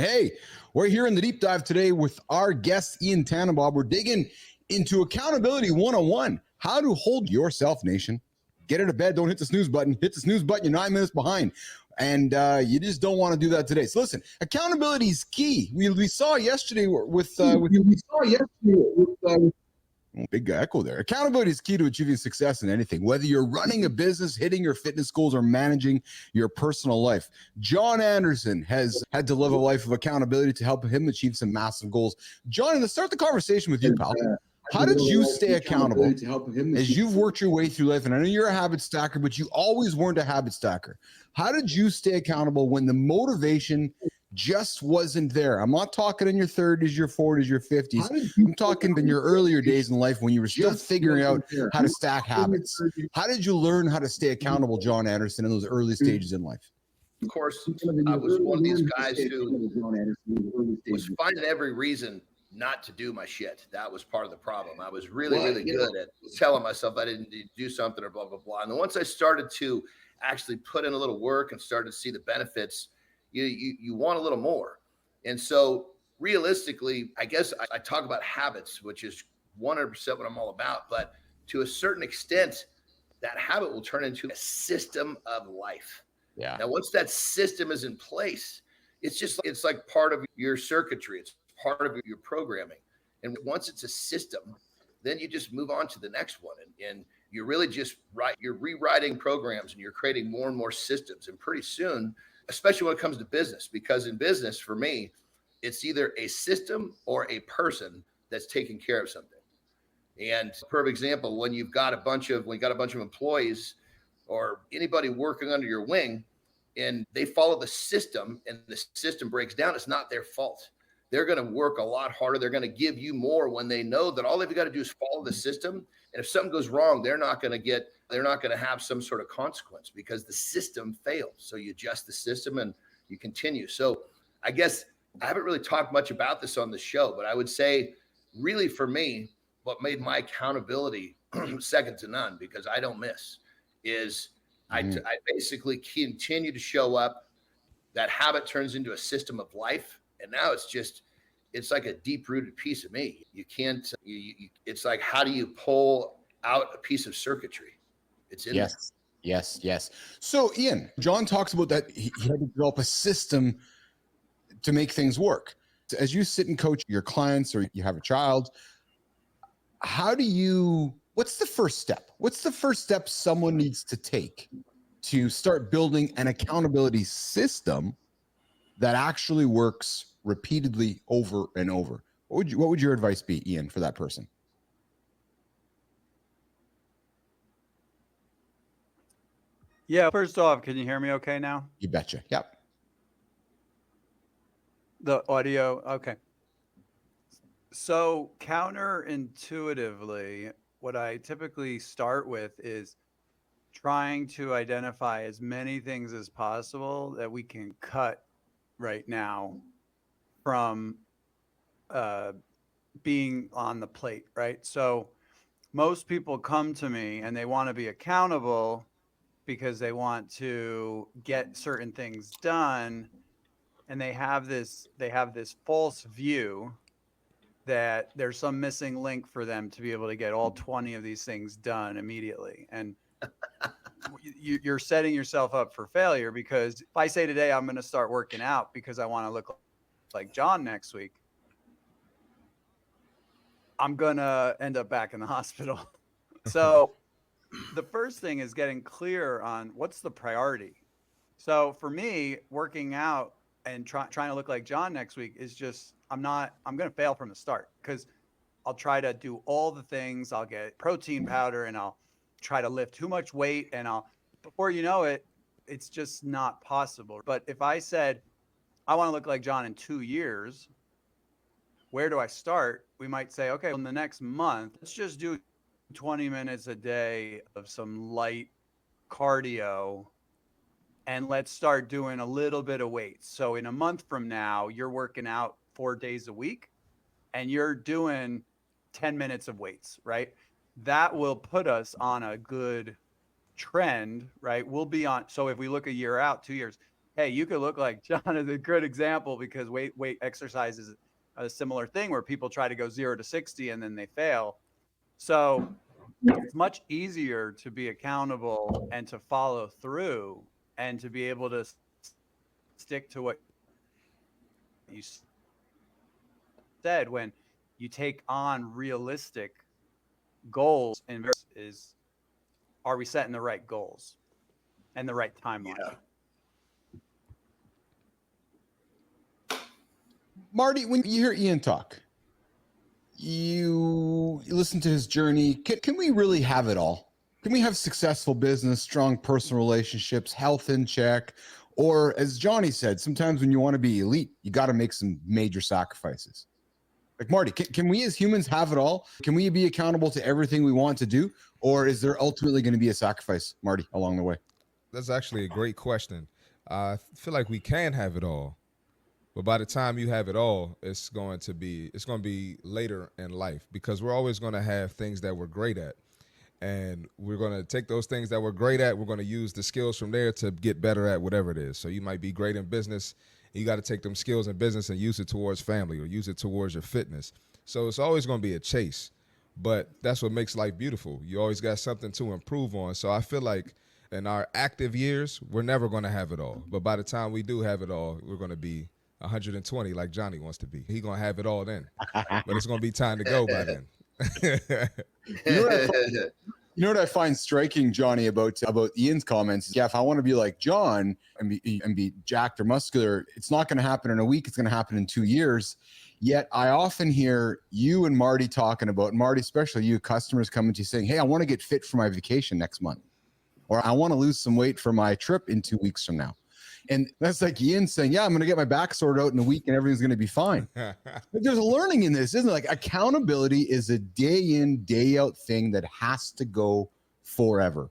Hey, we're here in the deep dive today with our guest, Ian Tannenbaum. We're digging into accountability 101. How to hold yourself, nation. Get out of bed. Don't hit the snooze button. Hit the snooze button. You're 9 minutes behind. And you just don't want to do that today. So listen, accountability is key. We saw yesterday with big echo there. Accountability is key to achieving success in anything, whether you're running a business, hitting your fitness goals, or managing your personal life. John Anderson has had to live a life of accountability to help him achieve some massive goals. John, let's start the conversation with you, pal. How did you stay accountable as you've worked your way through life? And I know you're a habit stacker, but you always weren't a habit stacker. How did you stay accountable when the motivation just wasn't there? I'm not talking in your 30s, your 40s, your 50s. I'm talking in your earlier days in life when you were still figuring out how to stack habits. How did you learn how to stay accountable, John Anderson, in those early stages in life? Of course, I was one of these guys who was finding every reason not to do my shit. That was part of the problem. I was really good at telling myself I didn't do something or blah, blah, blah. And then once I started to actually put in a little work and started to see the benefits, you want a little more. And so realistically, I guess I talk about habits, which is 100% what I'm all about. But to a certain extent, that habit will turn into a system of life. Yeah. Now, once that system is in place, it's like part of your circuitry. It's part of your programming. And once it's a system, then you just move on to the next one. And you're really just you're rewriting programs and you're creating more and more systems. And pretty soon, especially when it comes to business, because in business, for me, it's either a system or a person that's taking care of something. And for example, when you've got a bunch of employees or anybody working under your wing and they follow the system and the system breaks down, it's not their fault. They're going to work a lot harder. They're going to give you more when they know that all they've got to do is follow the system. And if something goes wrong, they're not going to have some sort of consequence because the system failed. So you adjust the system and you continue. So I guess I haven't really talked much about this on the show, but I would say really for me, what made my accountability second to none, because I don't miss, is I basically continue to show up. That habit turns into a system of life. And now it's like a deep rooted piece of me. You can't, it's like, how do you pull out a piece of circuitry? It's in there. Yes. So Ian, John talks about that he had to develop a system to make things work. As you sit and coach your clients or you have a child, what's the first step? What's the first step someone needs to take to start building an accountability system that actually works repeatedly over and over? What would your advice be, Ian, for that person? Yeah, first off, can you hear me okay now? You betcha. Yep. The audio, okay. So counterintuitively, what I typically start with is trying to identify as many things as possible that we can cut right now from being on the plate, right? So most people come to me and they want to be accountable because they want to get certain things done, and they have this false view that there's some missing link for them to be able to get all 20 of these things done immediately. And you're setting yourself up for failure, because if I say today I'm going to start working out because I want to look like John next week, I'm going to end up back in the hospital. So the first thing is getting clear on what's the priority. So for me, working out and trying to look like John next week is just, I'm going to fail from the start, because I'll try to do all the things. I'll get protein powder and I'll try to lift too much weight, and before you know it, it's just not possible. But if I said, I want to look like John in 2 years, where do I start? We might say, okay, in the next month, let's just do 20 minutes a day of some light cardio, and let's start doing a little bit of weights. So in a month from now, you're working out 4 days a week and you're doing 10 minutes of weights, right? That will put us on a good trend, right? We'll be on. So if we look a year out, 2 years, hey, you could look like John is a good example because weight exercise is a similar thing where people try to go 0 to 60 and then they fail. So it's much easier to be accountable and to follow through and to be able to stick to what you said when you take on realistic goals. And is, are we setting the right goals and the right timeline? Yeah. Marty, when you hear Ian talk, you listen to his journey. Can we really have it all? Can we have successful business, strong personal relationships, health in check? Or as Johnny said, sometimes when you want to be elite, you got to make some major sacrifices. Like Marty, can we as humans have it all? Can we be accountable to everything we want to do? Or is there ultimately going to be a sacrifice, Marty, along the way? That's actually a great question. I feel like we can have it all, but by the time you have it all, it's going to be later in life, because we're always going to have things that we're great at, and we're going to take those things that we're great at. We're going to use the skills from there to get better at whatever it is. So you might be great in business. You got to take them skills in business and use it towards family or use it towards your fitness. So it's always going to be a chase, but that's what makes life beautiful. You always got something to improve on. So I feel like in our active years, we're never going to have it all. But by the time we do have it all, we're going to be 120 like Johnny wants to be. He's going to have it all then. But it's going to be time to go by then. You know what I find striking, Johnny, about Ian's comments? Yeah, if I want to be like John and be jacked or muscular, it's not going to happen in a week. It's going to happen in 2 years. Yet I often hear you and Marty talking about, Marty, especially you, customers coming to you saying, hey, I want to get fit for my vacation next month, or I want to lose some weight for my trip in 2 weeks from now. And that's like Ian saying, yeah, I'm going to get my back sorted out in a week and everything's going to be fine. There's a learning in this, isn't it? Like accountability is a day in, day out thing that has to go forever.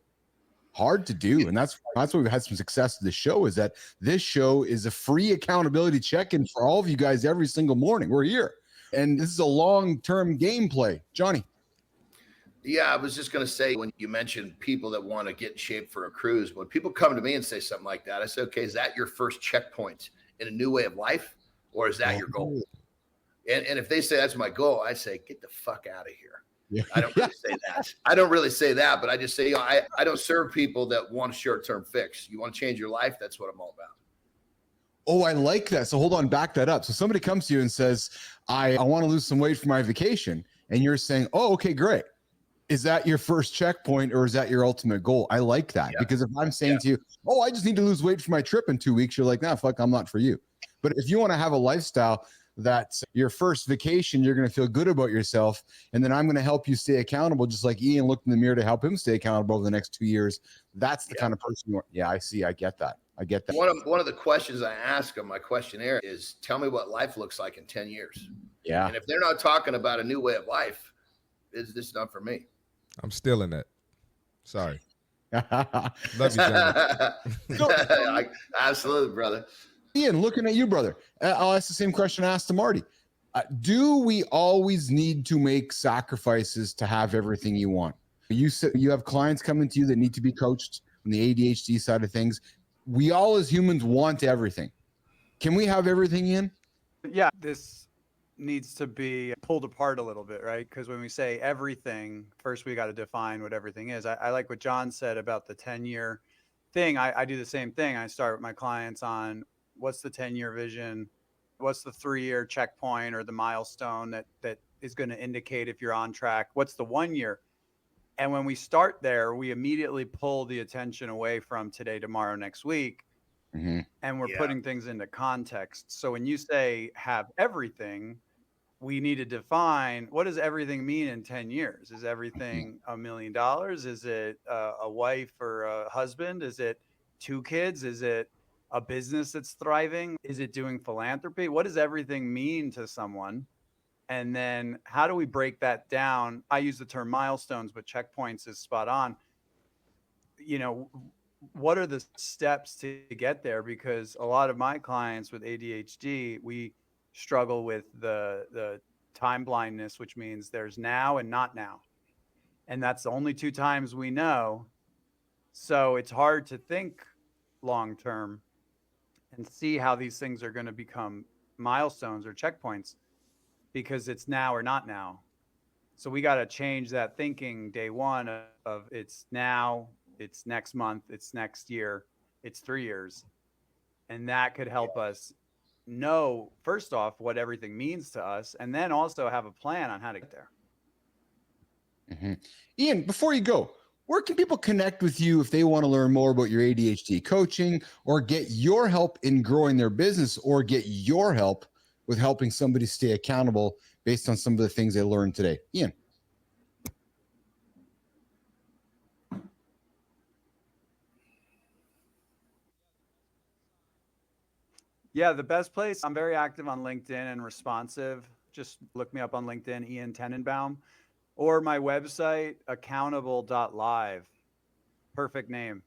Hard to do. And that's why we've had some success with this show, is that this show is a free accountability check-in for all of you guys every single morning. We're here. And this is a long-term gameplay. Johnny. Yeah, I was just going to say, when you mentioned people that want to get in shape for a cruise, when people come to me and say something like that, I say, okay, is that your first checkpoint in a new way of life, or is that your goal? And if they say that's my goal, I say, get the fuck out of here. Yeah. I don't really say that. I don't really say that, but I just say, you know, I don't serve people that want a short-term fix. You want to change your life? That's what I'm all about. Oh, I like that. So hold on, back that up. So somebody comes to you and says, I want to lose some weight for my vacation. And you're saying, oh, okay, great. Is that your first checkpoint, or is that your ultimate goal? I like that, because if I'm saying to you, oh, I just need to lose weight for my trip in 2 weeks, you're like, nah, fuck, I'm not for you. But if you want to have a lifestyle that's your first vacation, you're going to feel good about yourself. And then I'm going to help you stay accountable, just like Ian looked in the mirror to help him stay accountable over the next 2 years. That's the kind of person you are. Yeah, I see. I get that. I get that. One of the questions I ask on my questionnaire is, tell me what life looks like in 10 years. Yeah. And if they're not talking about a new way of life, this is not for me. I'm still in that. Sorry. Love you, Johnny. Absolutely, brother. Ian, looking at you, brother. I'll ask the same question I asked to Marty. Do we always need to make sacrifices to have everything you want? You said you have clients coming to you that need to be coached on the ADHD side of things. We all as humans want everything. Can we have everything, Ian? Yeah, this needs to be pulled apart a little bit, right? Because when we say everything, first we got to define what everything is. I like what John said about the 10-year thing. I do the same thing. I start with my clients on what's the 10-year vision, what's the 3-year checkpoint or the milestone that is going to indicate if you're on track, what's the 1 year. And when we start there, we immediately pull the attention away from today, tomorrow, next week. Mm-hmm. And we're putting things into context. So when you say have everything, we need to define, what does everything mean in 10 years? Is everything $1 million? Is it a wife or a husband? Is it 2 kids? Is it a business that's thriving? Is it doing philanthropy? What does everything mean to someone? And then how do we break that down? I use the term milestones, but checkpoints is spot on. You know, what are the steps to get there? Because a lot of my clients with ADHD, we struggle with the time blindness, which means there's now and not now. And that's the only 2 times we know. So it's hard to think long term. see how these things are going to become milestones or checkpoints, because it's now or not now. So we got to change that thinking day one of it's now, it's next month, it's next year, it's 3 years. And that could help us know, first off, what everything means to us, and then also have a plan on how to get there. Mm-hmm. Ian, before you go, where can people connect with you if they want to learn more about your ADHD coaching, or get your help in growing their business, or get your help with helping somebody stay accountable based on some of the things they learned today? Ian. Yeah, the best place, I'm very active on LinkedIn and responsive. Just look me up on LinkedIn, Ian Tannenbaum, or my website, accountable.live. Perfect name.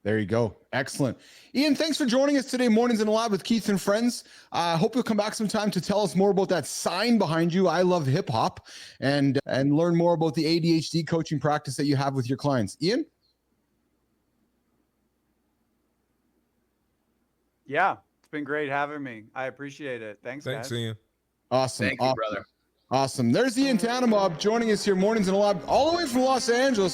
There you go. Excellent. Ian, thanks for joining us today, Mornings in the Lab with Keith and Friends. I hope you'll come back sometime to tell us more about that sign behind you, I love hip hop, and learn more about the ADHD coaching practice that you have with your clients. Ian? Yeah, it's been great having me. I appreciate it. Thanks guys. Ian. Awesome. Thank you, brother. Awesome. There's Ian Tannenbaum joining us here, Mornings in the Lab, all the way from Los Angeles.